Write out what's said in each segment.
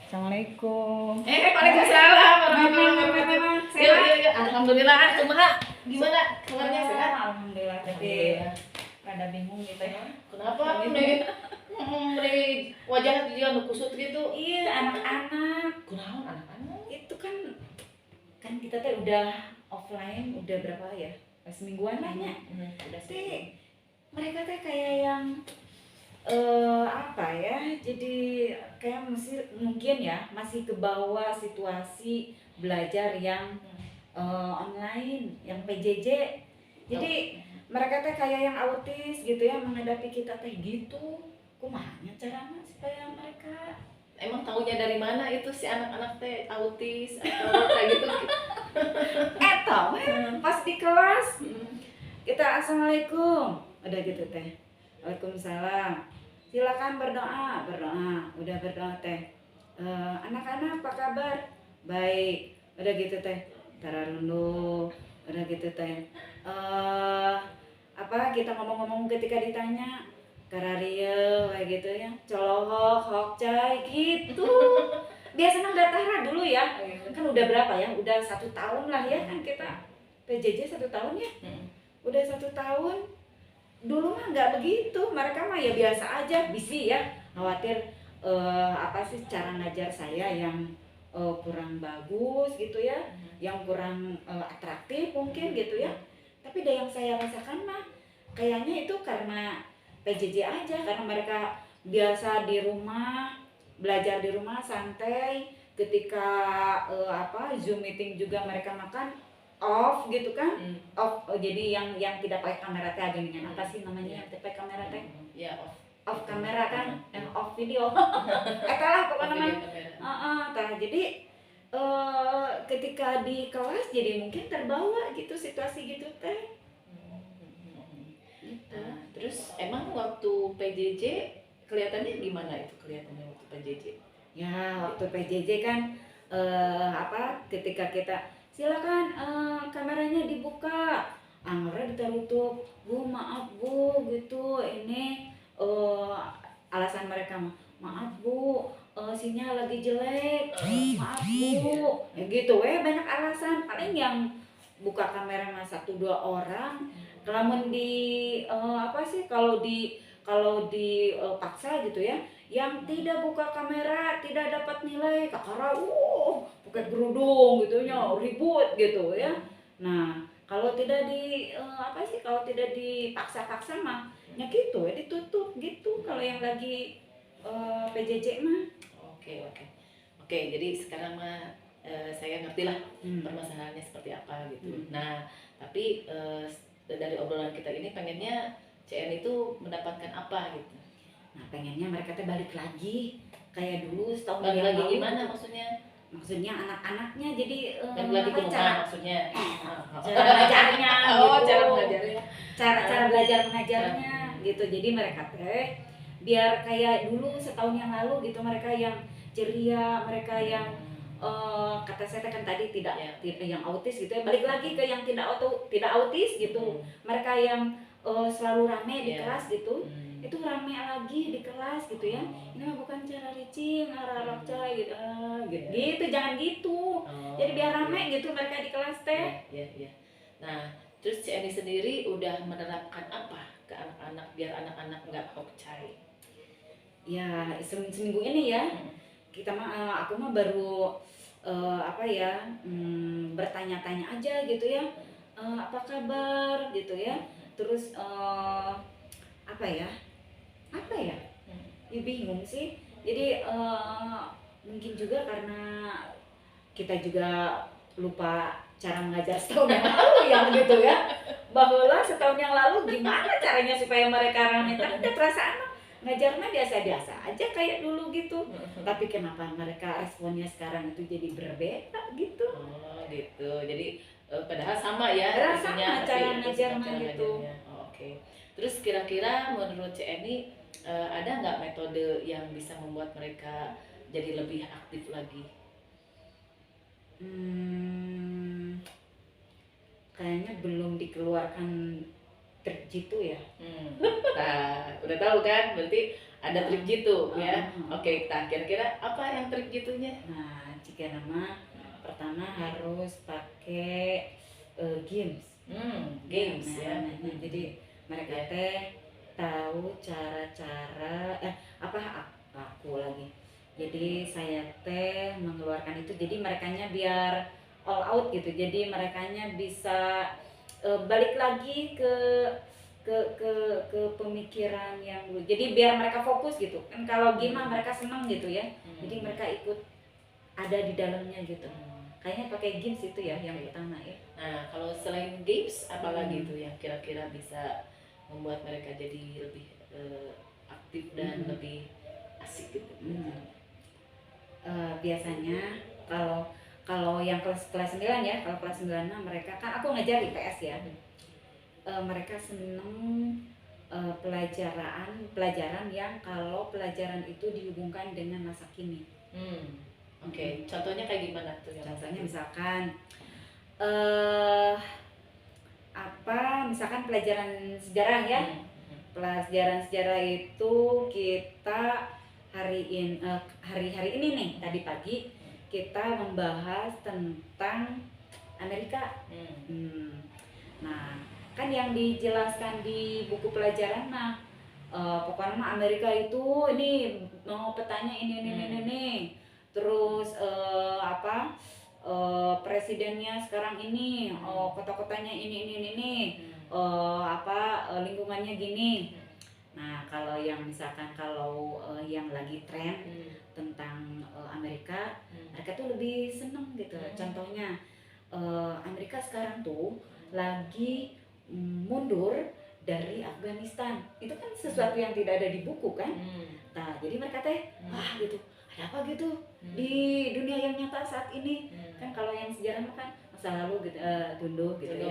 Assalamualaikum. Waalaikumsalam warahmatullahi Mama, wabarakatuh. mama, Yuk, sehat? yuk, yuk. Alhamdulillah. Kumaha? Gimana? Kabarnya sehat? Alhamdulillah. Tapi rada bingung gitu ya. Kenapa? Nih, wajah dia nu kusut gitu. Iya, anak-anak. Kunaon anak-anak? Itu kan kita teh udah offline udah berapa ya? Semingguan lah ya. Udah Tapi sih. mereka teh kayak yang apa ya? Jadi kayak mungkin ya masih ke bawah situasi belajar yang online, yang PJJ. Jadi mereka teh kayak yang autis gitu ya, menghadapi kita teh gitu. Kumanya caranya supaya mereka Emang taunya dari mana itu si anak-anak teh autis atau kayak gitu? tahu pas di kelas kita assalamualaikum udah gitu teh, waalaikumsalam, silakan berdoa, udah berdoa teh. Anak-anak apa kabar? Baik, udah gitu teh, tararundu, udah gitu teh. Apa kita ngomong-ngomong ketika ditanya kararia kayak gitu ya, colohok hokcai gitu. Biasanya udah tahra dulu ya, kan udah berapa ya, udah 1 tahun lah ya kan kita PJJ 1 tahun ya, udah 1 tahun. Dulu mah nggak begitu, mereka mah ya biasa aja, bisi ya, khawatir apa sih cara ngajar saya yang kurang bagus gitu ya, yang kurang atraktif mungkin gitu ya. Tapi yang saya rasakan mah kayaknya itu karena PJJ aja, karena mereka biasa di rumah, belajar di rumah santai, ketika Zoom meeting juga mereka makan off gitu kan. Off, jadi yang tidak pakai kamera teh agennya apa sih namanya yang tidak pakai kamera teh? Ya, Off kamera kan, yang off video. Eta lah pokoknya mah. Jadi ketika di kelas jadi mungkin terbawa gitu situasi gitu teh. Nah, terus emang waktu PJJ kelihatannya gimana itu kelihatannya waktu PJJ? Ya waktu PJJ kan ketika kita silakan kameranya dibuka, anggarnya ditutup, bu maaf bu gitu, ini alasan mereka maaf bu, sinyal lagi jelek, maaf bu, ya gitu banyak alasan. Paling yang buka kamera mah 1-2 orang, namun di kalau paksa gitu ya, yang tidak buka kamera tidak dapat nilai kakara pakai kerudung gitu nya ribut gitu ya. Nah kalau tidak kalau tidak dipaksa-paksa mah ya gitu ya, ditutup gitu kalau yang lagi PJJ mah. Oke, jadi sekarang mah saya ngerti lah permasalahannya seperti apa gitu. Nah, tapi dari obrolan kita ini pengennya CN itu mendapatkan apa gitu. Nah pengennya mereka teh balik lagi kayak dulu setahun Balik yang lagi lalu. gimana maksudnya? Maksudnya anak-anaknya jadi Balik lagi ke rumah maksudnya. cara belajarnya gitu. Cara belajar mengajarnya gitu. Jadi mereka teh biar kayak dulu setahun yang lalu gitu, mereka yang ceria, mereka yang kata saya kan tadi tidak yang autis gitu ya, balik lagi ke yang tidak autis gitu. Mereka yang selalu rame di kelas gitu, itu rame lagi di kelas gitu ya. Ini mah bukan cara ricing, arah cai gitu, gitu jangan gitu. Jadi biar rame gitu mereka di kelas teh. Iya. Nah, terus CNI sendiri udah menerapkan apa ke anak-anak biar anak-anak nggak hokcai? Ya seminggu ini ya, kita mah aku mah baru bertanya-tanya aja gitu ya, apa kabar gitu ya. Terus ya bingung sih. Jadi mungkin juga karena kita juga lupa cara mengajar setahun yang lalu yang gitu ya, bahwa setahun yang lalu gimana caranya supaya mereka rame. Tapi ada perasaan ngajarnya biasa-biasa aja kayak dulu gitu. Tapi kenapa mereka responnya sekarang itu jadi berbeda gitu? Gitu. Jadi padahal sama ya sama cara ngajarnya gitu. Oke. Terus kira-kira menurut CNI ada nggak metode yang bisa membuat mereka jadi lebih aktif lagi? Kayaknya belum dikeluarkan trik jitu ya. Nah, udah tahu kan? Berarti ada trik jitu ya. Oke, nah kira-kira apa yang trik jitunya? Nah, jika nama pertama harus pakai games. Games Nah, ya. jadi mereka teh tahu cara-cara aku lagi. Jadi saya teh mengeluarkan itu, jadi merekanya biar all out gitu. Jadi merekanya bisa balik lagi ke pemikiran yang dulu. Jadi biar mereka fokus gitu. Kan kalau game mereka senang gitu ya. Jadi mereka ikut ada di dalamnya gitu. Kayaknya pakai games itu ya yang utama ya. Nah, kalau selain games apalagi itu yang kira-kira bisa membuat mereka jadi lebih aktif dan lebih asik gitu? Biasanya kalau yang kelas 9 ya, kalau kelas 9 mereka kan aku ngajar IPS ya. Mereka seneng pelajaran yang kalau pelajaran itu dihubungkan dengan masa kini. Oke. Contohnya kayak gimana tuh? Contohnya misalkan misalkan pelajaran sejarah ya. Pelajaran sejarah itu kita hari ini nih, tadi pagi kita membahas tentang Amerika. Nah, kan yang dijelaskan di buku pelajaran pokoknya Amerika itu ini petanya ini. Terus presidennya sekarang ini, kota-kotanya ini, lingkungannya gini. Nah, kalau yang misalkan yang lagi tren tentang Amerika, mereka tuh lebih seneng gitu. Contohnya Amerika sekarang tuh lagi mundur dari Afghanistan. Itu kan sesuatu yang tidak ada di buku kan. Nah, jadi mereka teh gitu, ada apa gitu di dunia yang nyata saat ini. Kan kalau yang sejarah kan masa lalu gitu, tunduh gitu ya.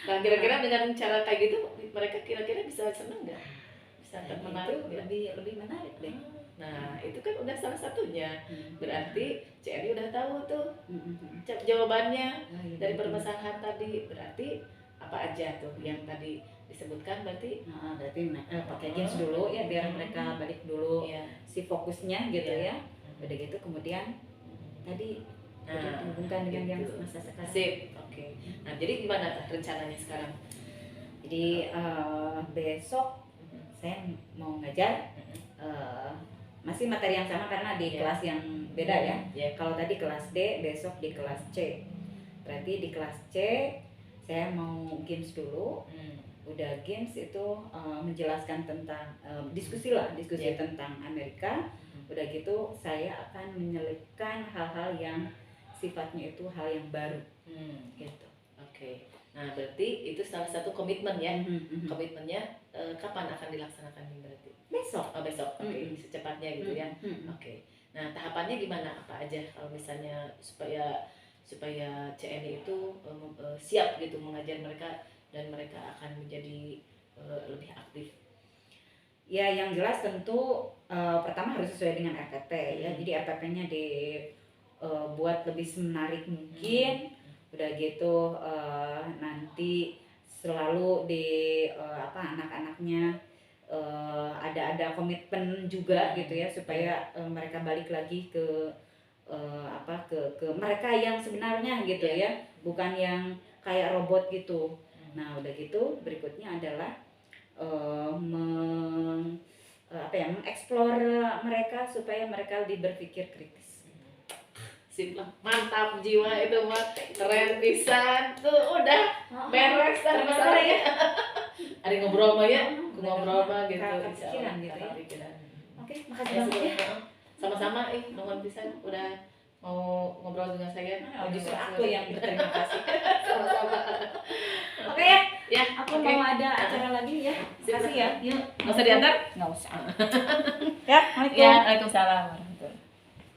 Nah, kira-kira dengan cara kayak gitu mereka kira-kira bisa seneng nggak? Bisa menarik itu lebih menarik deh. Nah, itu kan udah salah satunya. Berarti CNI udah tahu tuh jawabannya dari permasalahan tadi. Berarti apa aja tuh yang tadi disebutkan? Berarti pakai games dulu ya, biar mereka balik dulu si fokusnya gitu ya. Udah gitu kemudian tadi dihubungkan dengan yang masa sekarang. Sip, oke. Nah, jadi gimana rencananya sekarang? Jadi besok saya mau ngajar masih materi yang sama karena di kelas yang beda ya. Kalau tadi kelas D, besok di kelas C. Berarti di kelas C saya mau games dulu. Udah games itu menjelaskan tentang diskusi tentang Amerika. Udah gitu saya akan menyelipkan hal-hal yang sifatnya itu hal yang baru gitu. Oke. Nah, berarti itu salah satu komitmen ya. Komitmennya kapan akan dilaksanakan berarti? Besok. Besok. Oke, secepatnya gitu ya. Oke. Nah, tahapannya gimana? Apa aja kalau misalnya supaya CNI itu siap gitu mengajar mereka dan mereka akan menjadi lebih aktif? Ya, yang jelas tentu pertama harus sesuai dengan RPP ya. Jadi RPP-nya buat lebih menarik mungkin. Udah gitu nanti selalu di anak-anaknya ada komitmen juga gitu ya, supaya mereka balik lagi ke mereka yang sebenarnya gitu ya, bukan yang kayak robot gitu. Nah, udah gitu berikutnya adalah mengeksplor mereka supaya mereka lebih berpikir kritis. Mantap jiwa itu mah, keren pisan tuh, udah beres dah masalahnya. Ada ngobrol mah ya, ngobrol mah gitu. Pikiran gitu ya. Oke, makasih banget ya. Sama-sama, nuhun pisan udah mau ngobrol dengan saya. Justru aku yang berterima kasih. Sama-sama. Oke ya, aku mau ada acara lagi ya. Kasih ya. Yuk. Nggak usah diantar? Nggak usah. Ya, Waalaikumsalam.